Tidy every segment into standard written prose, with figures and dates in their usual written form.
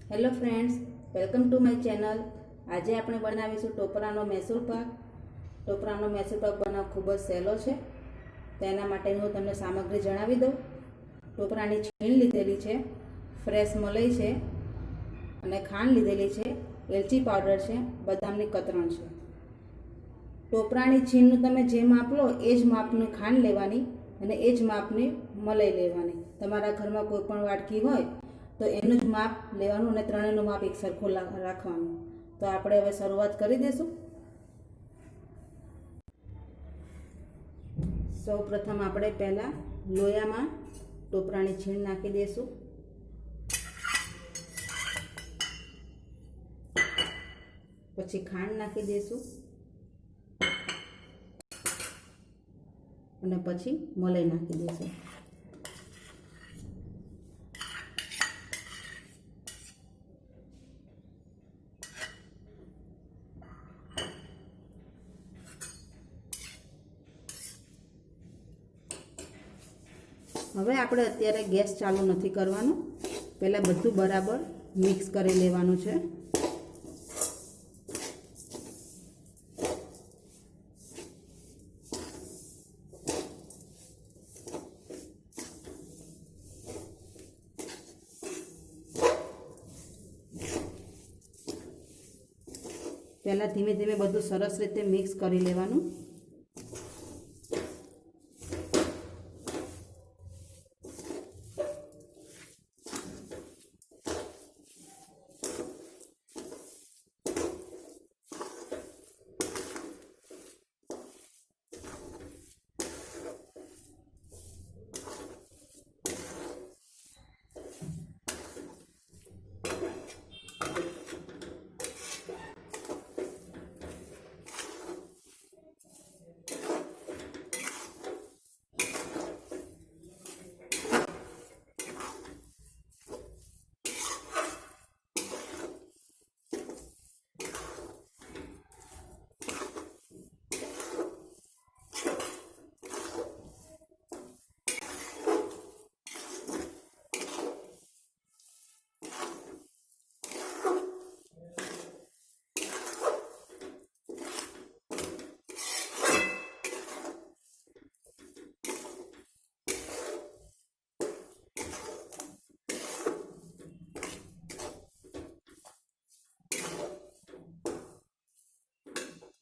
Hello friends, welcome to my channel. આજે આપણે બનાવીશું ટોપરાનો મૈસૂર પાક। ટોપરાનો મૈસૂર પાક બનાવવો ખૂબ જ સહેલો છે। તો એના માટે હું તમને સામગ્રી જણાવી દઉં। ટોપરાની છીણ લીધેલી છે, ફ્રેશ મલાઈ છે અને ખાંડ લીધેલી છે, એલચી પાવડર છે, બદામની કતરણ છે। ટોપરાની છીણનું તમે જે માપ લો એ જ માપની ખાંડ લેવાની અને એ જ માપની મલાઈ લેવાની। તમારા ઘરમાં કોઈ પણ વાટકી હોય તો એનું જ માપ લેવાનું અને ત્રણેયનું માપ એક સરખું રાખવાનું। તો આપણે હવે શરૂઆત કરી દઈશું। સૌ પ્રથમ આપણે પહેલાં લોયામાં ટોપરાની છીણ નાખી દઈશું। પછી ખાંડ નાખી દઈશું અને પછી મલાઈ નાખી દઈશું। હવે આપણે અત્યારે ગેસ ચાલુ નથી કરવાનું, પહેલાં બધું બરાબર મિક્સ કરી લેવાનું છે। પહેલાં ધીમે ધીમે બધું સરસ રીતે મિક્સ કરી લેવાનું।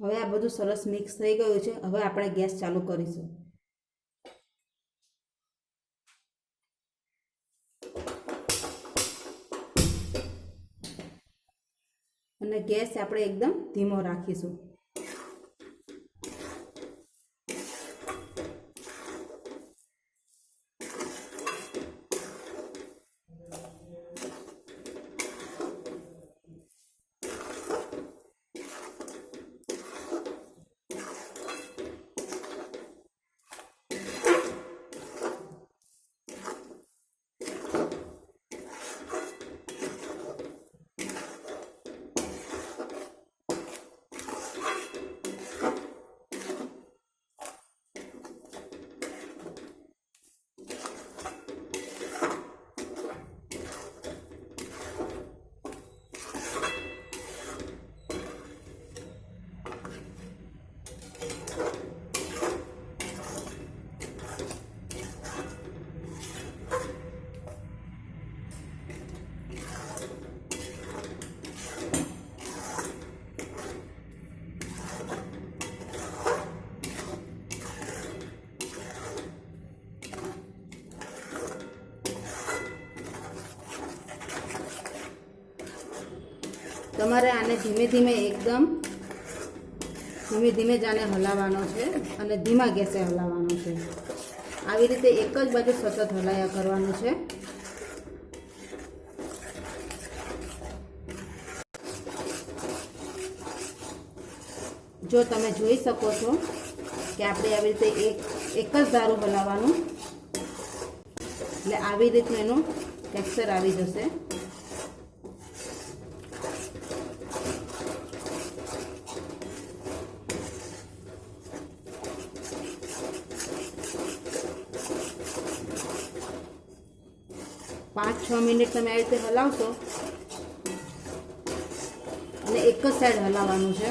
હવે આ બધું સરસ મિક્સ થઈ ગયું છે। હવે આપણે ગેસ ચાલુ કરીશું અને ગેસ આપણે એકદમ ધીમો રાખીશું। તમારે આને ધીમે ધીમે જ આને હલાવવાનો છે અને ધીમા ગેસે હલાવવાનો છે। આવી રીતે એક જ બાજુ સતત હલાયા કરવાનું છે। જો તમે જોઈ શકો છો કે આપણે આવી રીતે એક જ ધારું હલાવવાનું, એટલે આવી રીતનું એનું ટેક્સચર આવી જશે। પાંચ છ મિનિટ તમે આવી રીતે હલાવશો અને એક જ સાઈડ હલાવવાનું છે.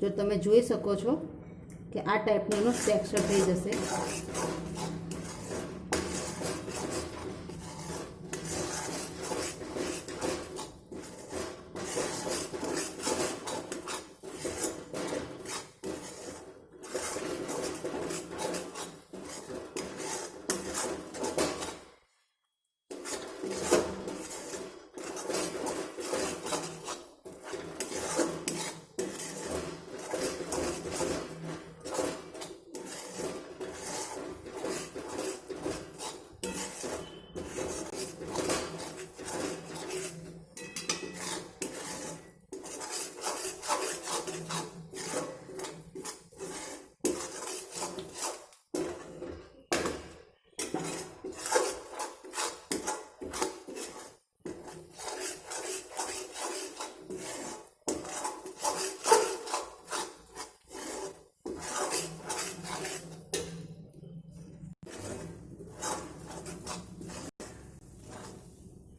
જો તમે જોઈ શકો છો કે આ ટાઈપનું એનું ટેક્સચર થઈ જશે.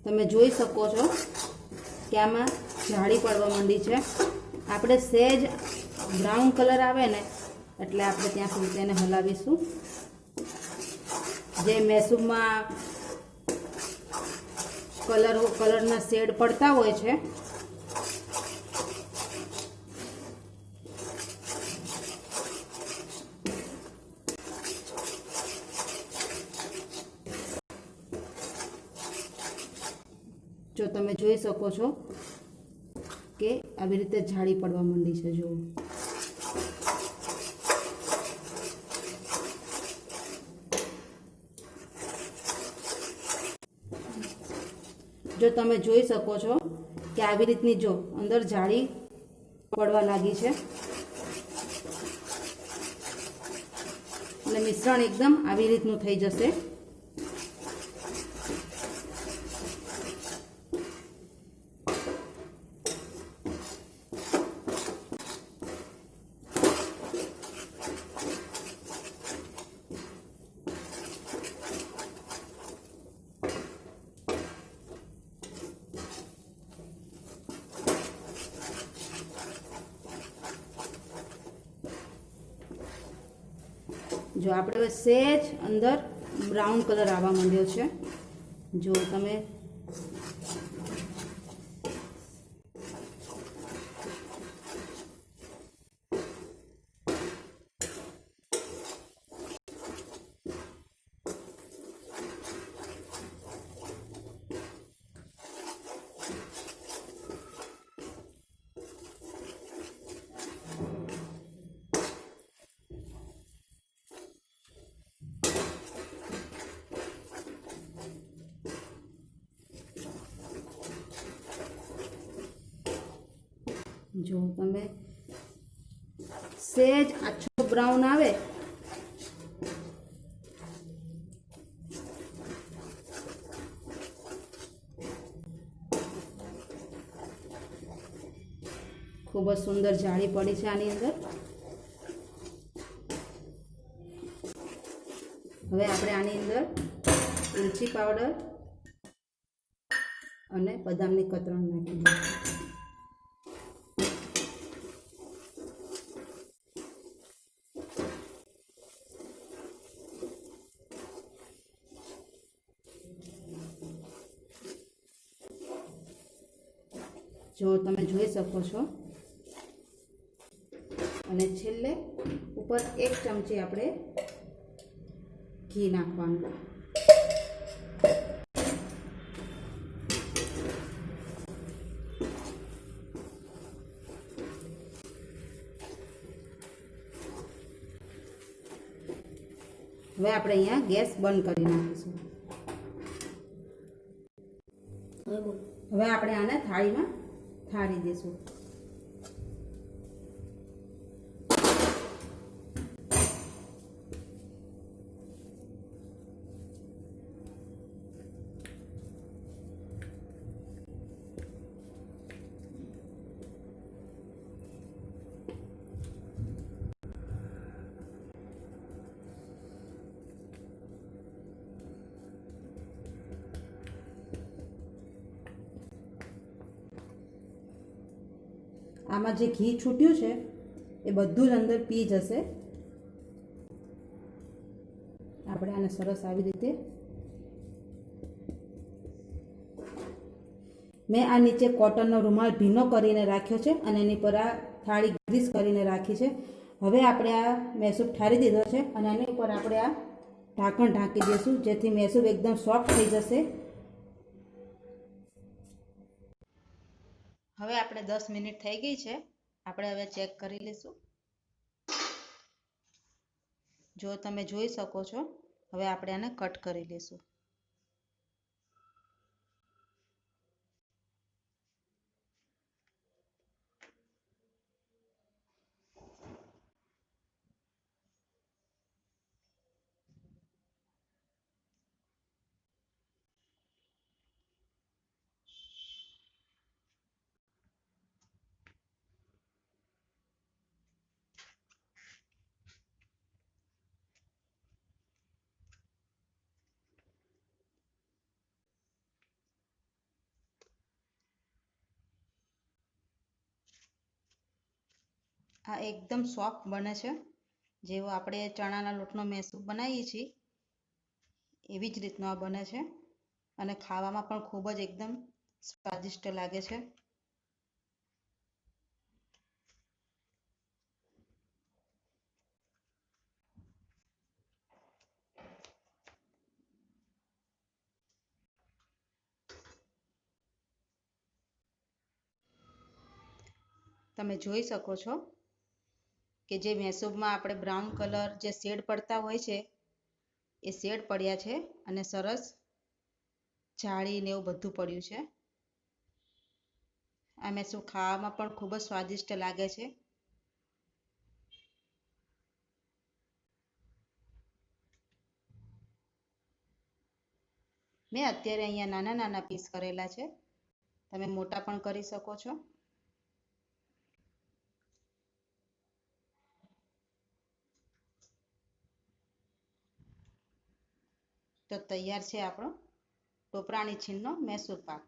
તમે જોઈ શકો છો કે આમાં જાળી પડવા માંડી છે. આપણે સહેજ બ્રાઉન કલર આવે ને એટલે આપણે ત્યાં સુધી તેને હલાવીશું. જે મૈસૂરમાં કલરના શેડ પડતા હોય છે જો તમે જોઈ શકો છો કે આવી રીતે જાળી પડવા માંડી છે. જો તમે જોઈ શકો છો કે આવી રીતની જો અંદર જાળી પડવા લાગી છે અને મિશ્રણ એકદમ આવી રીતનું થઈ જશે. જો આપણે હવે સહેજ અંદર બ્રાઉન કલર આવવા માંડ્યો છે. જો તમે સહેજ આછો બ્રાઉન આવે ખૂબ જ સુંદર જાળી પડી છે આની અંદર. હવે આપણે આની અંદર ઇલાયચી પાવડર અને બદામની કતરણ નાખી દઈશું. જો તમે જોઈ શકો છો અને છેલ્લે ઉપર 1 ચમચી આપણે ઘી નાખવાનું. હવે આપણે અહીંયા ગેસ બંધ કરી નાખીશું. હવે આપણે આને થાળીમાં થાળી દઈશું. આમાં જે ઘી છૂટ્યું છે એ બધું જ અંદર પી જશે. આપણે આને સરસ આવી રીતે મેં આ નીચે કોટનનો રૂમાલ ભીનો કરીને રાખ્યો છે અને એની પર આ થાળી ગ્રીસ કરીને રાખી છે. હવે આપણે આ મૈસૂર ઠારી દીધો છે અને એની ઉપર આપણે આ ઢાંકણ ઢાંકી દઈશું, જેથી મૈસૂર એકદમ સોફ્ટ થઈ જશે. હવે આપણે 10 મિનિટ થઈ ગઈ છે. આપણે હવે ચેક કરી લઈશું. જો તમે જોઈ શકો છો, હવે આપણે આને કટ કરી લઈશું. આ એકદમ સોફ્ટ બને છે, જેવો આપણે ચણાના લોટનો મૈસૂર બનાવીએ છીએ એવી જ રીતનો આ બને છે અને ખાવામાં પણ ખૂબ જ એકદમ સ્વાદિષ્ટ લાગે છે. તમે જોઈ શકો છો કે જે મૈસૂરમાં આપણે બ્રાઉન કલર જે શેડ પડતા હોય છે એ શેડ પડ્યા છે અને સરસ જાળીને એવું બધું પડ્યું છે. આ મૈસૂર ખાવામાં પણ ખૂબ જ સ્વાદિષ્ટ લાગે છે. મેં અત્યારે અહીંયા નાના નાના પીસ કરેલા છે, તમે મોટા પણ કરી શકો છો. તો તૈયાર છે આપણો ટોપરાની છીણનો મૈસૂર પાક.